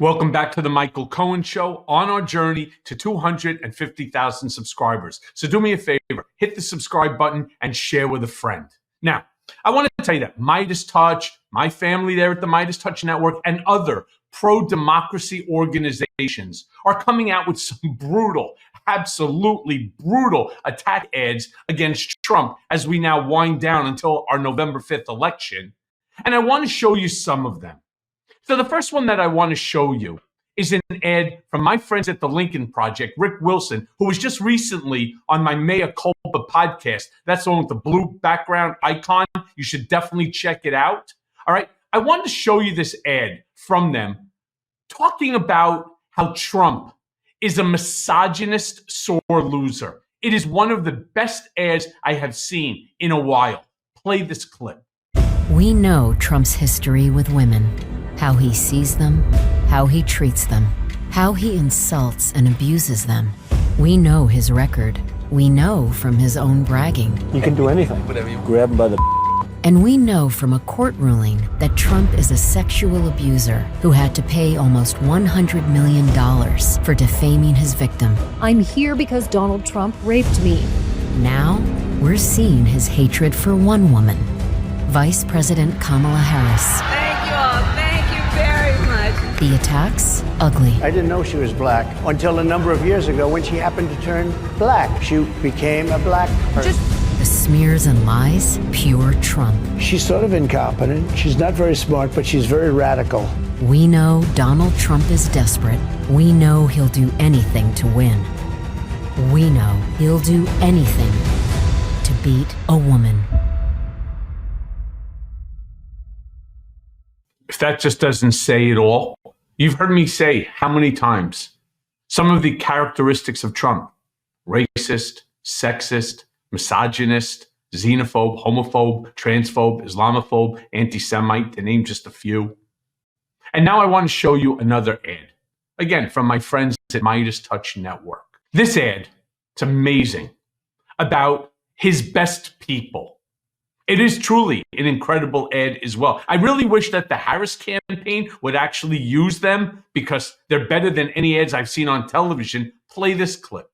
Welcome back to the Michael Cohen Show on our journey to 250,000 subscribers. So do me a favor, hit the subscribe button and share with a friend. Now, I want to tell you that Midas Touch, my family there at the Midas Touch Network, and other pro-democracy organizations are coming out with some brutal, absolutely brutal attack ads against Trump as we now wind down until our November 5th election. And I want to show you some of them. So the first one that I want to show you is an ad from my friends at the Lincoln Project, Rick Wilson, who was just recently on my Mea Culpa podcast. That's the one with the blue background icon. You should definitely check it out. All right. I wanted to show you this ad from them talking about how Trump is a misogynist sore loser. It is one of the best ads I have seen in a while. Play this clip. We know Trump's history with women, how he sees them, how he treats them, how he insults and abuses them. We know his record. We know from his own bragging. You can do anything. Whatever you grab him by the And we know from a court ruling that Trump is a sexual abuser who had to pay almost $100 million for defaming his victim. I'm here because Donald Trump raped me. Now, we're seeing his hatred for one woman, Vice President Kamala Harris. Thank you all. Thank you very much. The attacks, ugly. I didn't know she was black until a number of years ago when she happened to turn black. She became a black person. The smears and lies, pure Trump. She's sort of incompetent. She's not very smart, but she's very radical. We know Donald Trump is desperate. We know he'll do anything to win. We know he'll do anything to beat a woman. If that just doesn't say it all, you've heard me say how many times some of the characteristics of Trump: racist, sexist, misogynist, xenophobe, homophobe, transphobe, Islamophobe, anti-Semite, to name just a few. And now I want to show you another ad, again, from my friends at Midas Touch Network. This ad, it's amazing, about his best people. It is truly an incredible ad as well. I really wish that the Harris campaign would actually use them because they're better than any ads I've seen on television. Play this clip.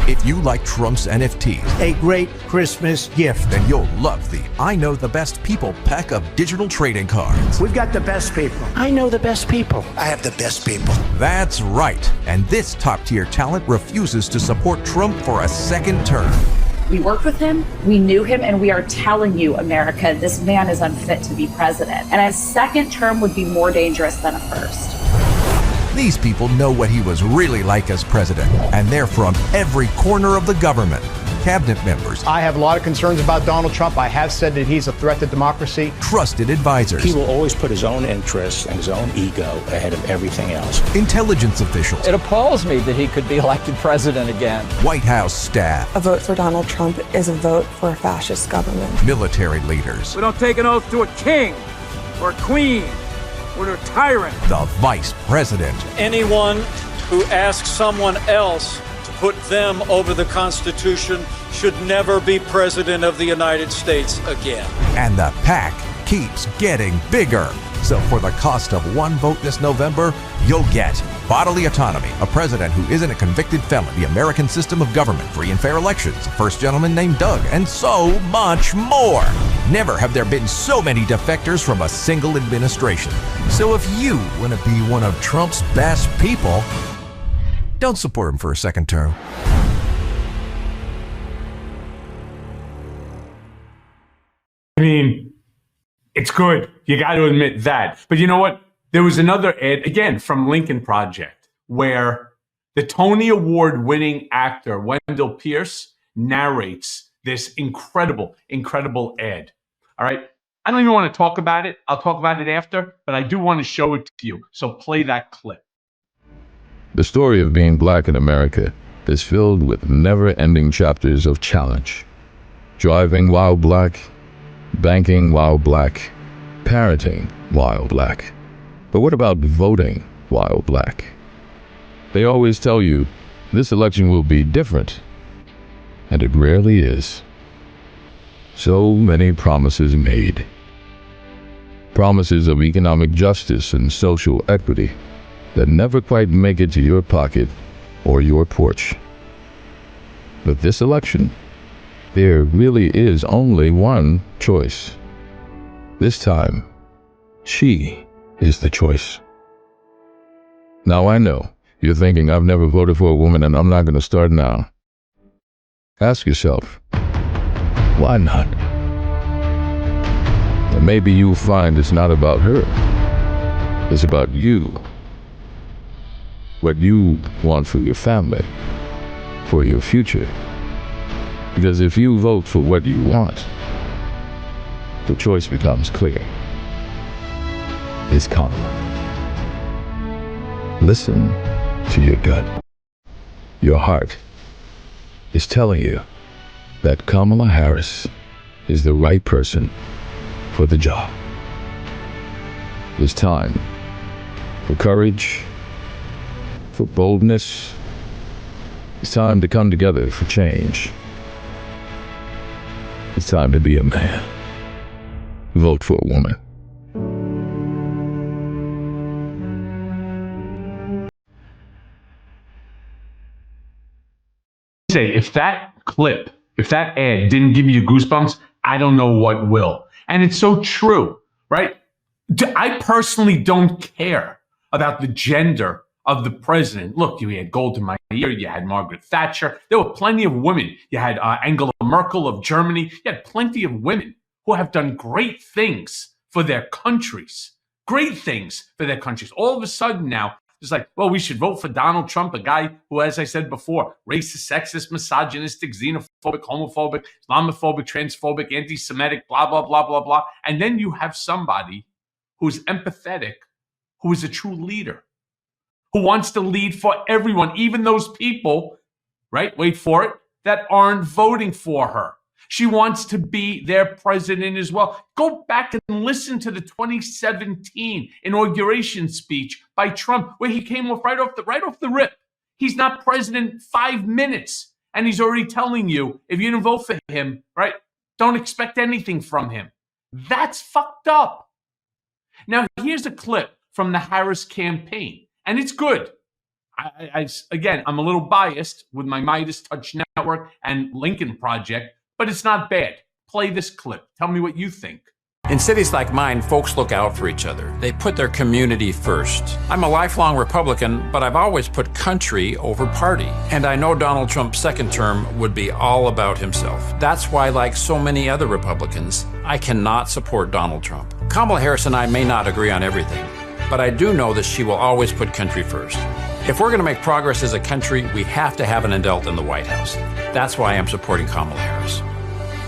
If you like Trump's NFTs, A great Christmas gift. then you'll love the I Know the Best People pack of digital trading cards. We've got the best people. I know the best people. I have the best people. That's right. And this top-tier talent refuses to support Trump for a second term. We worked with him, we knew him, and we are telling you, America, this man is unfit to be president. And a second term would be more dangerous than a first. These people know what he was really like as president, and they're from every corner of the government. Cabinet members, I have a lot of concerns about Donald Trump. I have said that he's a threat to democracy. trusted advisors, He will always put his own interests and his own ego ahead of everything else. intelligence officials, It appalls me that he could be elected president again. White House staff, A vote for Donald Trump is a vote for a fascist government. military leaders, We don't take an oath to a king or a queen or to a tyrant. the vice president, Anyone who asks someone else to put them over the Constitution should never be president of the United States again. and the pack keeps getting bigger. So for the cost of one vote this November, you'll get bodily autonomy, a president who isn't a convicted felon, the American system of government, free and fair elections, a first gentleman named Doug, and so much more. Never have there been so many defectors from a single administration. So if you want to be one of Trump's best people, don't support him for a second term. I mean, it's good. You got to admit that. But you know what? There was another ad, again, from Lincoln Project, where the Tony Award winning actor, Wendell Pierce, narrates this incredible, incredible ad. All right. I don't even want to talk about it. I'll talk about it after, but I do want to show it to you. So play that clip. The story of being black in America is filled with never-ending chapters of challenge. Driving while black, banking while black, parenting while black. But what about voting while black? They always tell you this election will be different, and it rarely is. So many promises made. Promises of economic justice and social equity. that never quite make it to your pocket or your porch. But this election, there really is only one choice. This time, she is the choice. Now I know you're thinking I've never voted for a woman and I'm not going to start now. Ask yourself, why not? And maybe you'll find it's not about her. It's about you. What you want for your family, for your future. Because if you vote for what you want, the choice becomes clear. It's Kamala. Listen to your gut. Your heart is telling you that Kamala Harris is the right person for the job. It's time for courage, for boldness. It's time to come together for change. It's time to be a man. Vote for a woman. Say, if that clip, if that ad didn't give you goosebumps, I don't know what will. And it's so true, right? I personally don't care about the gender of the president. Look, you had Golda Meir, you had Margaret Thatcher. There were plenty of women. You had Angela Merkel of Germany. You had plenty of women who have done great things for their countries. Great things for their countries. All of a sudden now, it's like, well, we should vote for Donald Trump, a guy who, as I said before, racist, sexist, misogynistic, xenophobic, homophobic, Islamophobic, transphobic, anti-Semitic, blah, blah, blah, blah, blah. And then you have somebody who's empathetic, who is a true leader, who wants to lead for everyone, even those people, right, wait for it, that aren't voting for her. She wants to be their president as well. Go back and listen to the 2017 inauguration speech by Trump, where he came off right off the rip. He's not president 5 minutes, and he's already telling you, if you didn't vote for him, right, don't expect anything from him. That's fucked up. Now, here's a clip from the Harris campaign, and it's good. Again, I'm a little biased with my Midas Touch Network and Lincoln Project, but it's not bad. Play this clip. Tell me what you think. In cities like mine, folks look out for each other. They put their community first. I'm a lifelong Republican, but I've always put country over party. And I know Donald Trump's second term would be all about himself. That's why, like so many other Republicans, I cannot support Donald Trump. Kamala Harris and I may not agree on everything, but I do know that she will always put country first. If we're going to make progress as a country, we have to have an adult in the White House. That's why I'm supporting Kamala Harris.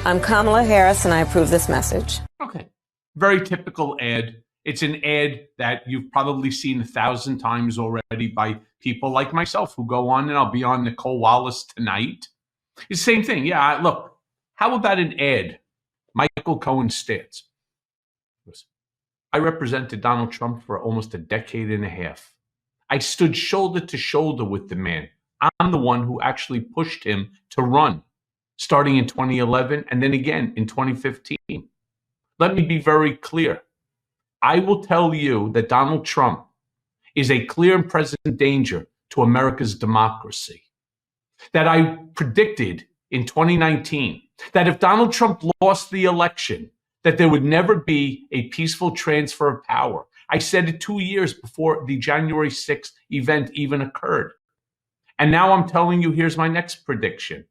I'm Kamala Harris, and I approve this message. Okay. Very typical ad. It's an ad that you've probably seen 1,000 times already by people like myself who go on, and I'll be on Nicole Wallace tonight. It's the same thing. Yeah, look, how about an ad? Michael Cohen states, I represented Donald Trump for almost a decade and a half. I stood shoulder to shoulder with the man. I'm the one who actually pushed him to run, starting in 2011 and then again in 2015. Let me be very clear. I will tell you that Donald Trump is a clear and present danger to America's democracy. That I predicted in 2019 that if Donald Trump lost the election, that there would never be a peaceful transfer of power. I said it 2 years before the January 6th event even occurred. And now I'm telling you, here's my next prediction.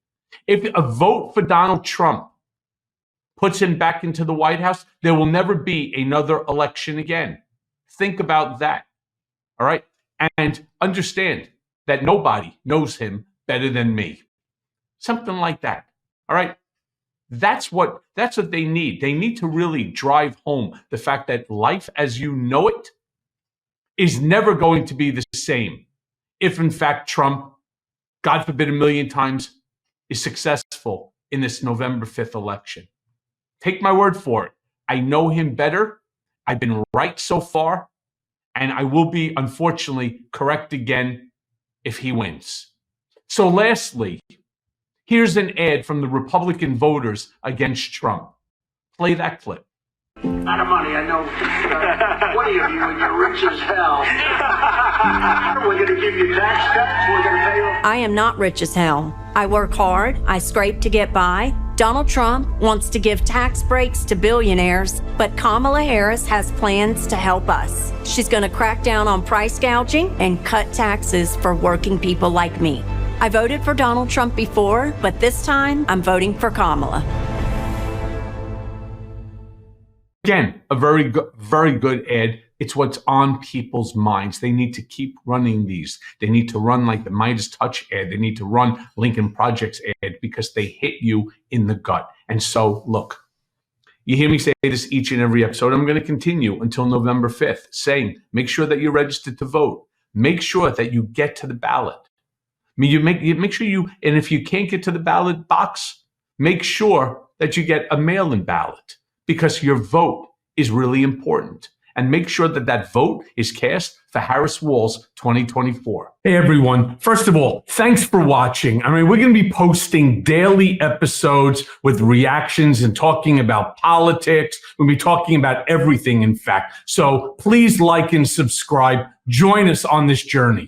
If a vote for Donald Trump puts him back into the White House, there will never be another election again. Think about that. All right? And understand that nobody knows him better than me. Something like that. All right? That's what they need. They need to really drive home the fact that life as you know it is never going to be the same if, in fact, Trump, God forbid a million times, is successful in this November 5th election. Take my word for it. I know him better. I've been right so far, and I will be, unfortunately, correct again if he wins. So lastly, here's an ad from the Republican voters against Trump. Play that clip. Out of money, I know. 20 of you, and you're rich as hell. We're going to give you tax cuts. We're going to pay you. I am not rich as hell. I work hard. I scrape to get by. Donald Trump wants to give tax breaks to billionaires, but Kamala Harris has plans to help us. She's going to crack down on price gouging and cut taxes for working people like me. I voted for Donald Trump before, but this time I'm voting for Kamala. Again, a very good ad. It's what's on people's minds. They need to keep running these. They need to run like the Midas Touch ad. They need to run Lincoln Projects ad because they hit you in the gut. And so, look, you hear me say this each and every episode. I'm going to continue until November 5th, saying make sure that you're registered to vote. Make sure that you get to the ballot. I mean, you make sure you, and if you can't get to the ballot box, make sure that you get a mail-in ballot because your vote is really important. And make sure that that vote is cast for Harris Walz 2024. Hey, everyone. First of all, thanks for watching. I mean, we're going to be posting daily episodes with reactions and talking about politics. We'll be talking about everything, in fact. So please like and subscribe. Join us on this journey.